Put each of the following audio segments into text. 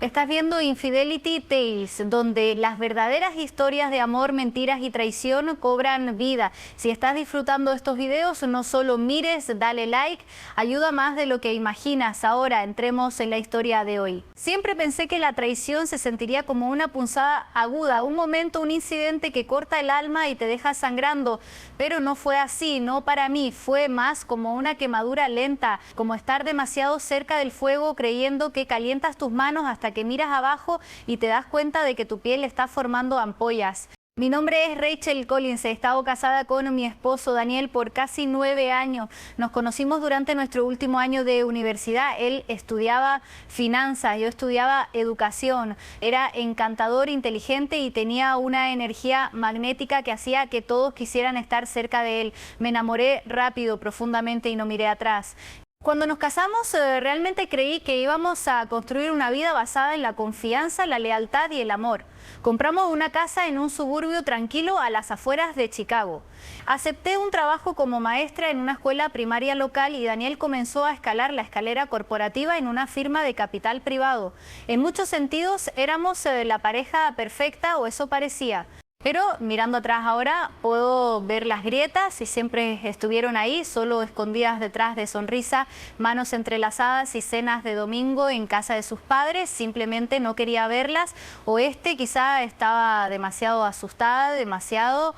Estás viendo Infidelity Tales, donde las verdaderas historias de amor, mentiras y traición cobran vida. Si estás disfrutando de estos videos, no solo mires, dale like, ayuda más de lo que imaginas. Ahora entremos en la historia de hoy. Siempre pensé que la traición se sentiría como una punzada aguda, un momento, un incidente que corta el alma y te deja sangrando, pero no fue así, no para mí, fue más como una quemadura lenta, como estar demasiado cerca del fuego creyendo que calientas tus manos hasta que miras abajo y te das cuenta de que tu piel está formando ampollas. Mi nombre es Rachel Collins, he estado casada con mi esposo Daniel por casi 9 años. Nos conocimos durante nuestro último año de universidad. Él estudiaba finanzas, yo estudiaba educación. Era encantador, inteligente y tenía una energía magnética que hacía que todos quisieran estar cerca de él. Me enamoré rápido, profundamente y no miré atrás. Cuando nos casamos, realmente creí que íbamos a construir una vida basada en la confianza, la lealtad y el amor. Compramos una casa en un suburbio tranquilo a las afueras de Chicago. Acepté un trabajo como maestra en una escuela primaria local y Daniel comenzó a escalar la escalera corporativa en una firma de capital privado. En muchos sentidos éramos la pareja perfecta, o eso parecía. Pero mirando atrás ahora puedo ver las grietas y siempre estuvieron ahí, solo escondidas detrás de sonrisa, manos entrelazadas y cenas de domingo en casa de sus padres. Simplemente no quería verlas, o quizá estaba demasiado asustada, demasiado.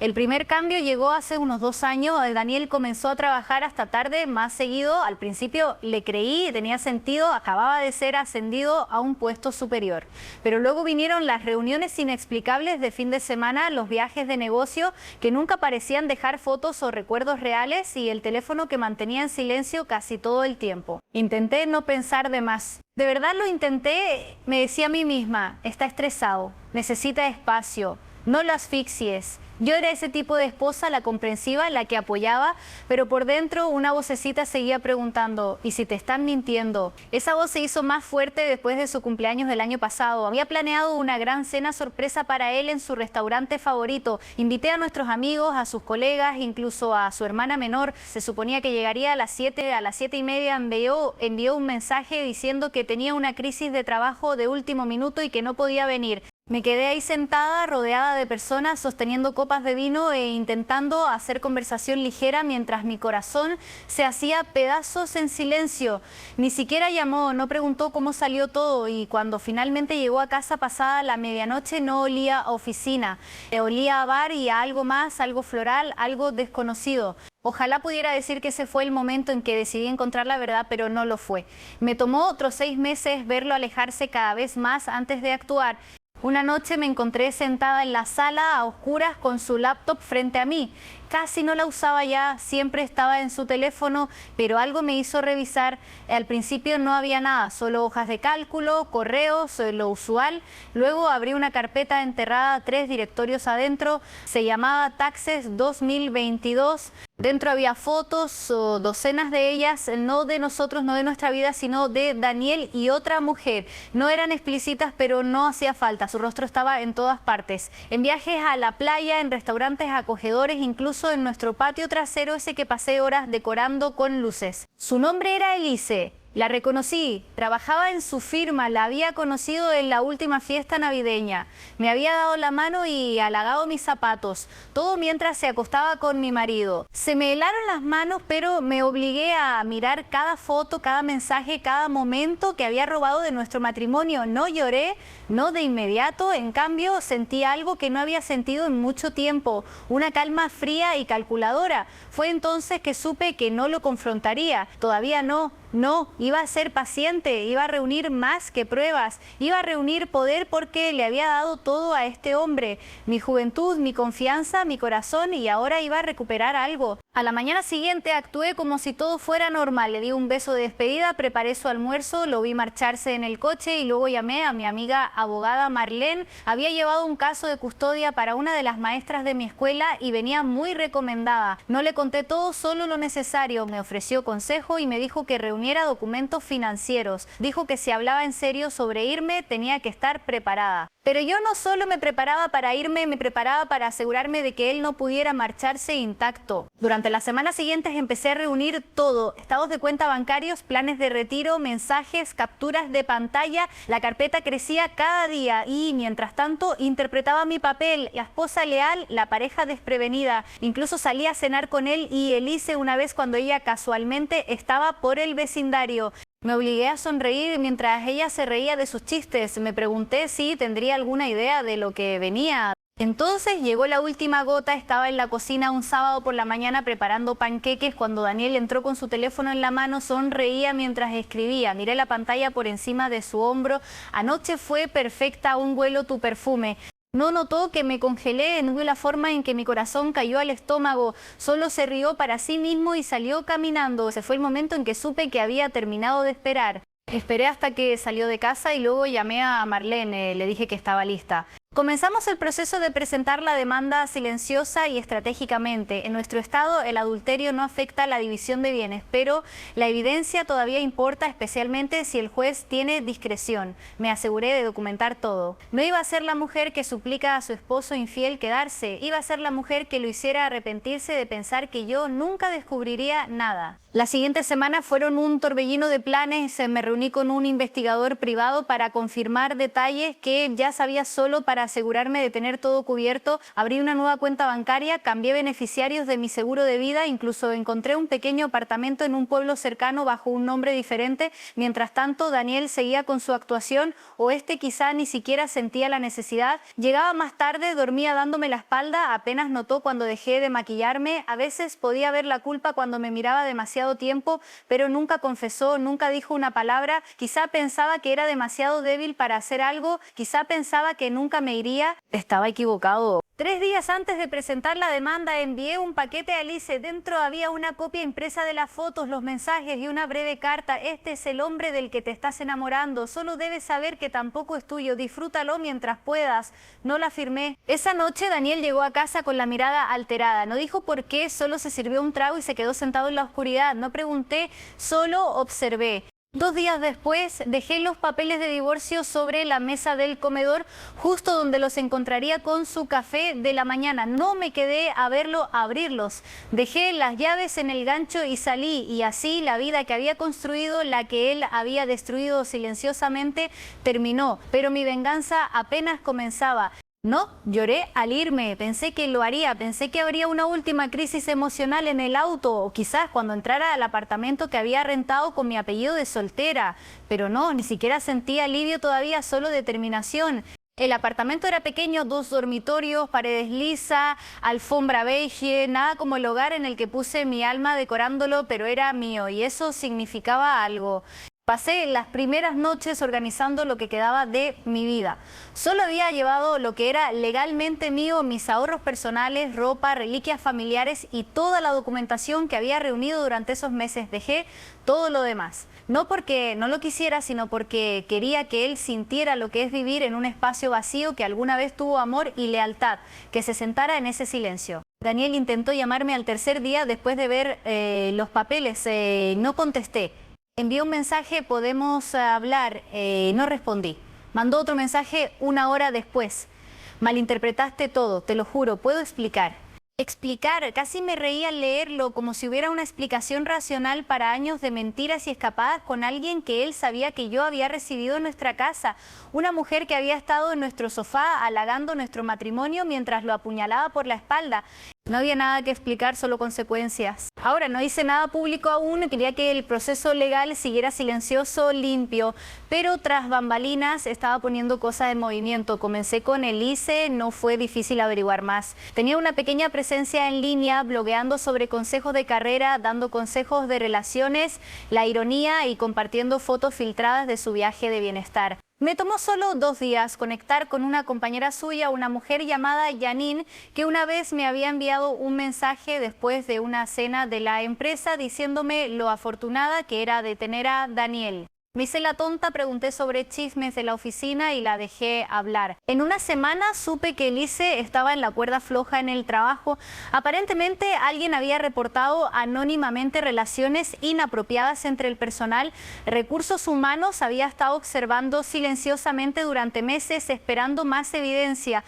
El primer cambio llegó hace unos 2 años. Daniel comenzó a trabajar hasta tarde, más seguido. Al principio le creí, tenía sentido, acababa de ser ascendido a un puesto superior. Pero luego vinieron las reuniones inexplicables de fin de semana, los viajes de negocio que nunca parecían dejar fotos o recuerdos reales y el teléfono que mantenía en silencio casi todo el tiempo. Intenté no pensar de más. De verdad lo intenté, me decía a mí misma, está estresado, necesita espacio, no lo asfixies. Yo era ese tipo de esposa, la comprensiva, la que apoyaba, pero por dentro una vocecita seguía preguntando, ¿y si te están mintiendo? Esa voz se hizo más fuerte después de su cumpleaños del año pasado. Había planeado una gran cena sorpresa para él en su restaurante favorito. Invité a nuestros amigos, a sus colegas, incluso a su hermana menor. Se suponía que llegaría a las 7, a las 7:30 envió un mensaje diciendo que tenía una crisis de trabajo de último minuto y que no podía venir. Me quedé ahí sentada, rodeada de personas, sosteniendo copas de vino e intentando hacer conversación ligera mientras mi corazón se hacía pedazos en silencio. Ni siquiera llamó, no preguntó cómo salió todo y cuando finalmente llegó a casa pasada la medianoche no olía a oficina. Olía a bar y a algo más, algo floral, algo desconocido. Ojalá pudiera decir que ese fue el momento en que decidí encontrar la verdad, pero no lo fue. Me tomó otros 6 meses verlo alejarse cada vez más antes de actuar. Una noche me encontré sentada en la sala a oscuras con su laptop frente a mí. Casi no la usaba ya, siempre estaba en su teléfono, pero algo me hizo revisar. Al principio no había nada, solo hojas de cálculo, correos, lo usual. Luego abrí una carpeta enterrada, 3 directorios adentro, se llamaba Taxes 2022. Dentro había fotos, docenas de ellas, no de nosotros, no de nuestra vida, sino de Daniel y otra mujer. No eran explícitas, pero no hacía falta, su rostro estaba en todas partes. En viajes a la playa, en restaurantes acogedores, incluso en nuestro patio trasero, ese que pasé horas decorando con luces. Su nombre era Elise. La reconocí, trabajaba en su firma, la había conocido en la última fiesta navideña. Me había dado la mano y halagado mis zapatos, todo mientras se acostaba con mi marido. Se me helaron las manos, pero me obligué a mirar cada foto, cada mensaje, cada momento que había robado de nuestro matrimonio. No lloré, no de inmediato, en cambio sentí algo que no había sentido en mucho tiempo, una calma fría y calculadora. Fue entonces que supe que no lo confrontaría, todavía no. No, iba a ser paciente, iba a reunir más que pruebas, iba a reunir poder porque le había dado todo a este hombre, mi juventud, mi confianza, mi corazón, y ahora iba a recuperar algo. A la mañana siguiente actué como si todo fuera normal, le di un beso de despedida, preparé su almuerzo, lo vi marcharse en el coche y luego llamé a mi amiga abogada Marlene. Había llevado un caso de custodia para una de las maestras de mi escuela y venía muy recomendada. No le conté todo, solo lo necesario. Me ofreció consejo y me dijo que reuniera documentos argumentos financieros. Dijo que si hablaba en serio sobre irme, tenía que estar preparada. Pero yo no solo me preparaba para irme, me preparaba para asegurarme de que él no pudiera marcharse intacto. Durante las semanas siguientes empecé a reunir todo: estados de cuenta bancarios, planes de retiro, mensajes, capturas de pantalla. La carpeta crecía cada día y, mientras tanto, interpretaba mi papel: la esposa leal, la pareja desprevenida. Incluso salí a cenar con él y Elise una vez cuando ella casualmente estaba por el vecindario. Me obligué a sonreír mientras ella se reía de sus chistes. Me pregunté si tendría alguna idea de lo que venía. Entonces llegó la última gota. Estaba en la cocina un sábado por la mañana preparando panqueques cuando Daniel entró con su teléfono en la mano. Sonreía mientras escribía. Miré la pantalla por encima de su hombro. Anoche fue perfecta, aún huelo tu perfume. No notó que me congelé, no vio la forma en que mi corazón cayó al estómago. Solo se rió para sí mismo y salió caminando. Ese fue el momento en que supe que había terminado de esperar. Esperé hasta que salió de casa y luego llamé a Marlene, le dije que estaba lista. Comenzamos el proceso de presentar la demanda silenciosa y estratégicamente. En nuestro estado, el adulterio no afecta la división de bienes, pero la evidencia todavía importa, especialmente si el juez tiene discreción. Me aseguré de documentar todo. No iba a ser la mujer que suplica a su esposo infiel quedarse, iba a ser la mujer que lo hiciera arrepentirse de pensar que yo nunca descubriría nada. Las siguientes semanas fueron un torbellino de planes. Me reuní con un investigador privado para confirmar detalles que ya sabía solo para asegurarme de tener todo cubierto. Abrí una nueva cuenta bancaria, cambié beneficiarios de mi seguro de vida, incluso encontré un pequeño apartamento en un pueblo cercano bajo un nombre diferente. Mientras tanto, Daniel seguía con su actuación, o quizá ni siquiera sentía la necesidad. Llegaba más tarde, dormía dándome la espalda, apenas notó cuando dejé de maquillarme. A veces podía ver la culpa cuando me miraba demasiado tiempo, pero nunca confesó, nunca dijo una palabra. Quizá pensaba que era demasiado débil para hacer algo, quizá pensaba que nunca me iría. Estaba equivocado. 3 días antes de presentar la demanda envié un paquete a Elise. Dentro había una copia impresa de las fotos, los mensajes y una breve carta. Este es el hombre del que te estás enamorando. Solo debes saber que tampoco es tuyo. Disfrútalo mientras puedas. No la firmé. Esa noche Daniel llegó a casa con la mirada alterada. No dijo por qué, solo se sirvió un trago y se quedó sentado en la oscuridad. No pregunté, solo observé. 2 días después dejé los papeles de divorcio sobre la mesa del comedor, justo donde los encontraría con su café de la mañana. No me quedé a verlo abrirlos. Dejé las llaves en el gancho y salí, y así la vida que había construido, la que él había destruido silenciosamente, terminó. Pero mi venganza apenas comenzaba. No, lloré al irme, pensé que lo haría, pensé que habría una última crisis emocional en el auto o quizás cuando entrara al apartamento que había rentado con mi apellido de soltera, pero no, ni siquiera sentí alivio todavía, solo determinación. El apartamento era pequeño, 2 dormitorios, paredes lisas, alfombra beige, nada como el hogar en el que puse mi alma decorándolo, pero era mío y eso significaba algo. Pasé las primeras noches organizando lo que quedaba de mi vida. Solo había llevado lo que era legalmente mío, mis ahorros personales, ropa, reliquias familiares y toda la documentación que había reunido durante esos meses. Dejé todo lo demás. No porque no lo quisiera, sino porque quería que él sintiera lo que es vivir en un espacio vacío que alguna vez tuvo amor y lealtad, que se sentara en ese silencio. Daniel intentó llamarme al tercer día después de ver los papeles. No contesté. Envié un mensaje, podemos hablar, no respondí. Mandó otro mensaje 1 hora después. Malinterpretaste todo, te lo juro, puedo explicar. Explicar, casi me reía al leerlo, como si hubiera una explicación racional para años de mentiras y escapadas con alguien que él sabía que yo había recibido en nuestra casa. Una mujer que había estado en nuestro sofá halagando nuestro matrimonio mientras lo apuñalaba por la espalda. No había nada que explicar, solo consecuencias. Ahora, no hice nada público aún, quería que el proceso legal siguiera silencioso, limpio, pero tras bambalinas estaba poniendo cosas en movimiento. Comencé con Elise, no fue difícil averiguar más. Tenía una pequeña presencia en línea, blogueando sobre consejos de carrera, dando consejos de relaciones, la ironía y compartiendo fotos filtradas de su viaje de bienestar. Me tomó solo 2 días conectar con una compañera suya, una mujer llamada Janine, que una vez me había enviado un mensaje después de una cena de la empresa diciéndome lo afortunada que era de tener a Daniel. Me hice la tonta, pregunté sobre chismes de la oficina y la dejé hablar. En una semana supe que Elise estaba en la cuerda floja en el trabajo. Aparentemente alguien había reportado anónimamente relaciones inapropiadas entre el personal. Recursos Humanos había estado observando silenciosamente durante meses, esperando más evidencia.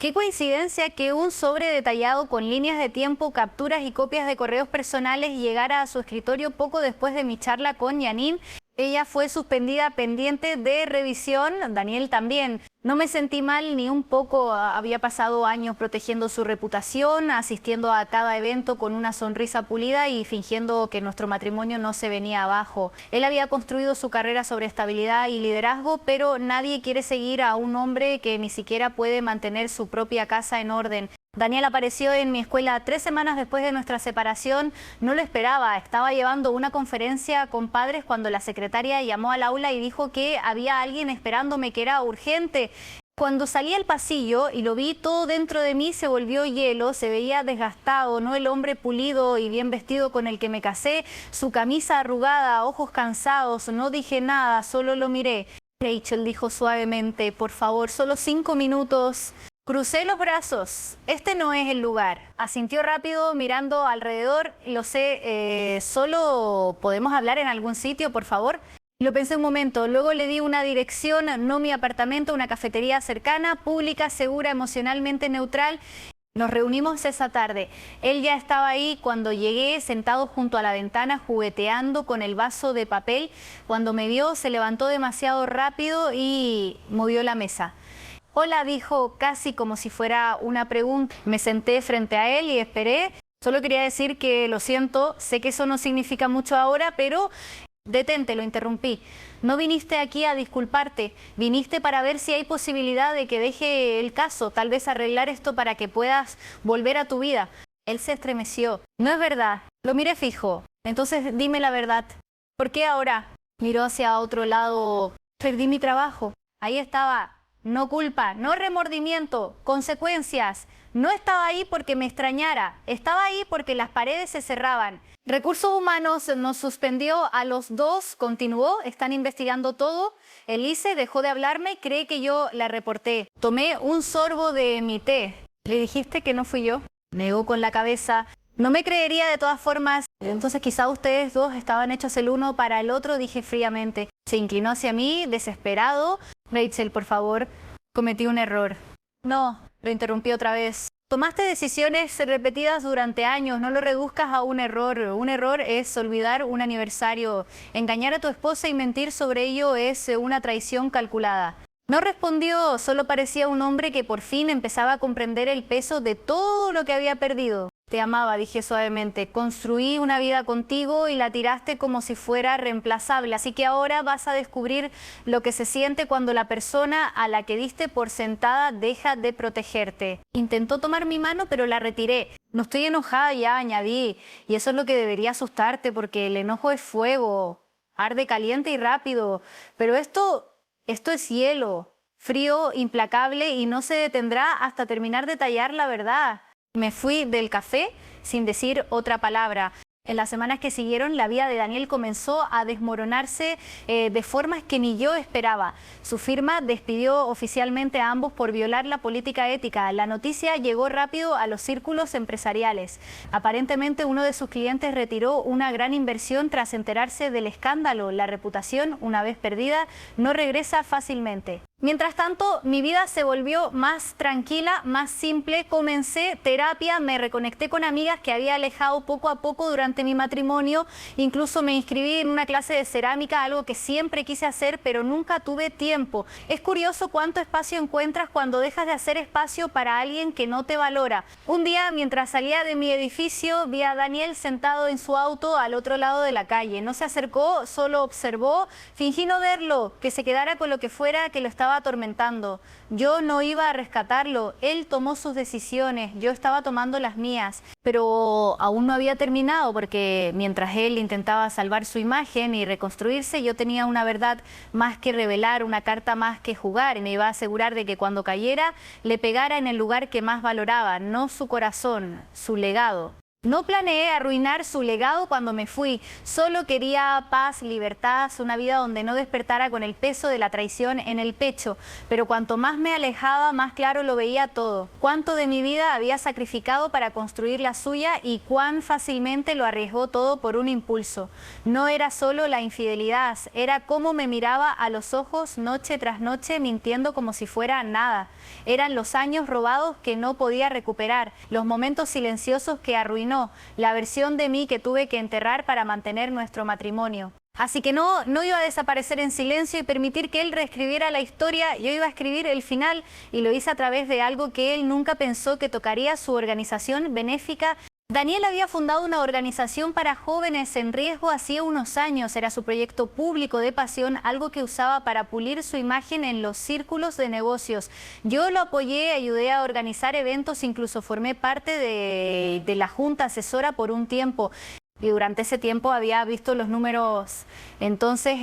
Qué coincidencia que un sobre detallado con líneas de tiempo, capturas y copias de correos personales llegara a su escritorio poco después de mi charla con Janine. Ella fue suspendida pendiente de revisión, Daniel también. No me sentí mal ni un poco, había pasado años protegiendo su reputación, asistiendo a cada evento con una sonrisa pulida y fingiendo que nuestro matrimonio no se venía abajo. Él había construido su carrera sobre estabilidad y liderazgo, pero nadie quiere seguir a un hombre que ni siquiera puede mantener su propia casa en orden. Daniel apareció en mi escuela 3 semanas después de nuestra separación. No lo esperaba, estaba llevando una conferencia con padres cuando la secretaria llamó al aula y dijo que había alguien esperándome, que era urgente. Cuando salí al pasillo y lo vi, todo dentro de mí se volvió hielo, se veía desgastado, no el hombre pulido y bien vestido con el que me casé, su camisa arrugada, ojos cansados, no dije nada, solo lo miré. Rachel dijo suavemente, por favor, solo 5 minutos. Crucé los brazos, este no es el lugar. Asintió rápido mirando alrededor, lo sé, solo podemos hablar en algún sitio, por favor. Lo pensé un momento, luego le di una dirección, no mi apartamento, una cafetería cercana, pública, segura, emocionalmente neutral. Nos reunimos esa tarde. Él ya estaba ahí cuando llegué, sentado junto a la ventana, jugueteando con el vaso de papel. Cuando me vio, se levantó demasiado rápido y movió la mesa. Hola, dijo casi como si fuera una pregunta. Me senté frente a él y esperé. Solo quería decir que lo siento, sé que eso no significa mucho ahora, pero detente, lo interrumpí. No viniste aquí a disculparte, viniste para ver si hay posibilidad de que deje el caso, tal vez arreglar esto para que puedas volver a tu vida. Él se estremeció. No es verdad, lo miré fijo. Entonces dime la verdad. ¿Por qué ahora? Miró hacia otro lado. Perdí mi trabajo. Ahí estaba. No culpa, no remordimiento, consecuencias. No estaba ahí porque me extrañara, estaba ahí porque las paredes se cerraban. Recursos Humanos nos suspendió a los dos, continuó, están investigando todo. Elise dejó de hablarme, cree que yo la reporté. Tomé un sorbo de mi té. ¿Le dijiste que no fui yo? Negó con la cabeza. No me creería de todas formas. Entonces quizá ustedes dos estaban hechos el uno para el otro, dije fríamente. Se inclinó hacia mí, desesperado. Rachel, por favor, cometí un error. No, lo interrumpí otra vez. Tomaste decisiones repetidas durante años, no lo reduzcas a un error. Un error es olvidar un aniversario. Engañar a tu esposa y mentir sobre ello es una traición calculada. No respondió, solo parecía un hombre que por fin empezaba a comprender el peso de todo lo que había perdido. Te amaba, dije suavemente, construí una vida contigo y la tiraste como si fuera reemplazable, así que ahora vas a descubrir lo que se siente cuando la persona a la que diste por sentada deja de protegerte. Intentó tomar mi mano, pero la retiré. No estoy enojada ya, añadí, y eso es lo que debería asustarte porque el enojo es fuego, arde caliente y rápido, pero esto es hielo, frío, implacable y no se detendrá hasta terminar de tallar la verdad. Me fui del café sin decir otra palabra. En las semanas que siguieron, la vida de Daniel comenzó a desmoronarse de formas que ni yo esperaba. Su firma despidió oficialmente a ambos por violar la política ética. La noticia llegó rápido a los círculos empresariales. Aparentemente, uno de sus clientes retiró una gran inversión tras enterarse del escándalo. La reputación, una vez perdida, no regresa fácilmente. Mientras tanto, mi vida se volvió más tranquila, más simple. Comencé terapia, me reconecté con amigas que había alejado poco a poco durante mi matrimonio. Incluso me inscribí en una clase de cerámica, algo que siempre quise hacer, pero nunca tuve tiempo. Es curioso cuánto espacio encuentras cuando dejas de hacer espacio para alguien que no te valora. Un día, mientras salía de mi edificio, vi a Daniel sentado en su auto al otro lado de la calle. No se acercó, solo observó. Fingí no verlo, que se quedara con lo que fuera que lo estaba atormentando. Yo no iba a rescatarlo, él tomó sus decisiones, yo estaba tomando las mías, pero aún no había terminado porque mientras él intentaba salvar su imagen y reconstruirse, yo tenía una verdad más que revelar, una carta más que jugar y me iba a asegurar de que cuando cayera le pegara en el lugar que más valoraba, no su corazón, su legado. No planeé arruinar su legado cuando me fui, solo quería paz, libertad, una vida donde no despertara con el peso de la traición en el pecho, pero cuanto más me alejaba, más claro lo veía todo. Cuánto de mi vida había sacrificado para construir la suya y cuán fácilmente lo arriesgó todo por un impulso. No era solo la infidelidad, era cómo me miraba a los ojos noche tras noche mintiendo como si fuera nada. Eran los años robados que no podía recuperar, los momentos silenciosos que arruinó, la versión de mí que tuve que enterrar para mantener nuestro matrimonio. Así que no iba a desaparecer en silencio y permitir que él reescribiera la historia. Yo iba a escribir el final y lo hice a través de algo que él nunca pensó que tocaría: su organización benéfica. Daniel había fundado una organización para jóvenes en riesgo hacía unos años. Era su proyecto público de pasión, algo que usaba para pulir su imagen en los círculos de negocios. Yo lo apoyé, ayudé a organizar eventos, incluso formé parte de la junta asesora por un tiempo. Y durante ese tiempo había visto los números, entonces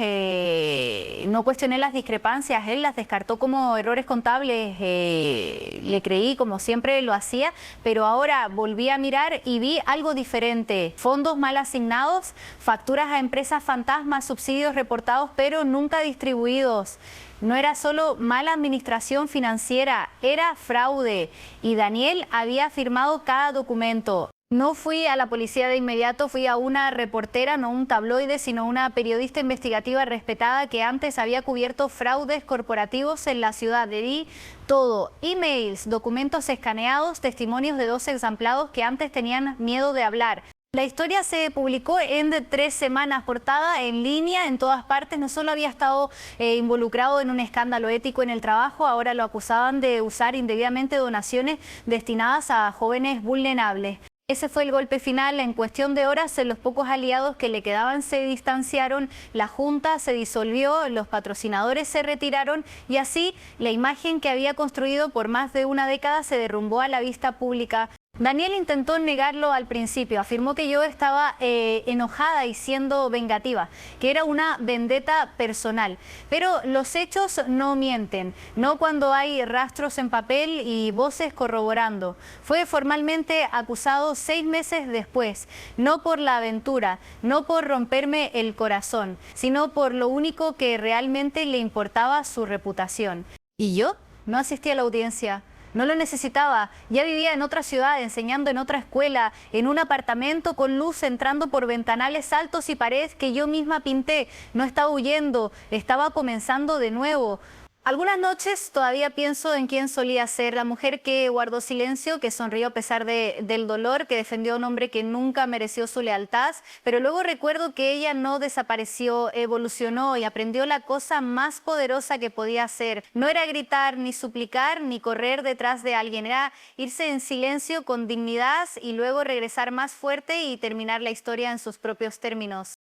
no cuestioné las discrepancias, él las descartó como errores contables, le creí como siempre lo hacía, pero ahora volví a mirar y vi algo diferente: fondos mal asignados, facturas a empresas fantasmas, subsidios reportados pero nunca distribuidos. No era solo mala administración financiera, era fraude, y Daniel había firmado cada documento. No fui a la policía de inmediato, fui a una reportera, no un tabloide, sino una periodista investigativa respetada que antes había cubierto fraudes corporativos en la ciudad. Le di todo: emails, documentos escaneados, testimonios de 2 exemplados que antes tenían miedo de hablar. La historia se publicó en 3 semanas, portada en línea en todas partes. No solo había estado involucrado en un escándalo ético en el trabajo, ahora lo acusaban de usar indebidamente donaciones destinadas a jóvenes vulnerables. Ese fue el golpe final. En cuestión de horas, los pocos aliados que le quedaban se distanciaron, la junta se disolvió, los patrocinadores se retiraron y así la imagen que había construido por más de una década se derrumbó a la vista pública. Daniel intentó negarlo al principio, afirmó que yo estaba enojada y siendo vengativa, que era una vendetta personal. Pero los hechos no mienten, no cuando hay rastros en papel y voces corroborando. Fue formalmente acusado 6 meses después, no por la aventura, no por romperme el corazón, sino por lo único que realmente le importaba: su reputación. Y yo no asistí a la audiencia. No lo necesitaba, ya vivía en otra ciudad, enseñando en otra escuela, en un apartamento con luz entrando por ventanales altos y paredes que yo misma pinté. No estaba huyendo, estaba comenzando de nuevo. Algunas noches todavía pienso en quién solía ser, la mujer que guardó silencio, que sonrió a pesar del dolor, que defendió a un hombre que nunca mereció su lealtad, pero luego recuerdo que ella no desapareció, evolucionó y aprendió la cosa más poderosa que podía hacer. No era gritar, ni suplicar, ni correr detrás de alguien, era irse en silencio con dignidad y luego regresar más fuerte y terminar la historia en sus propios términos.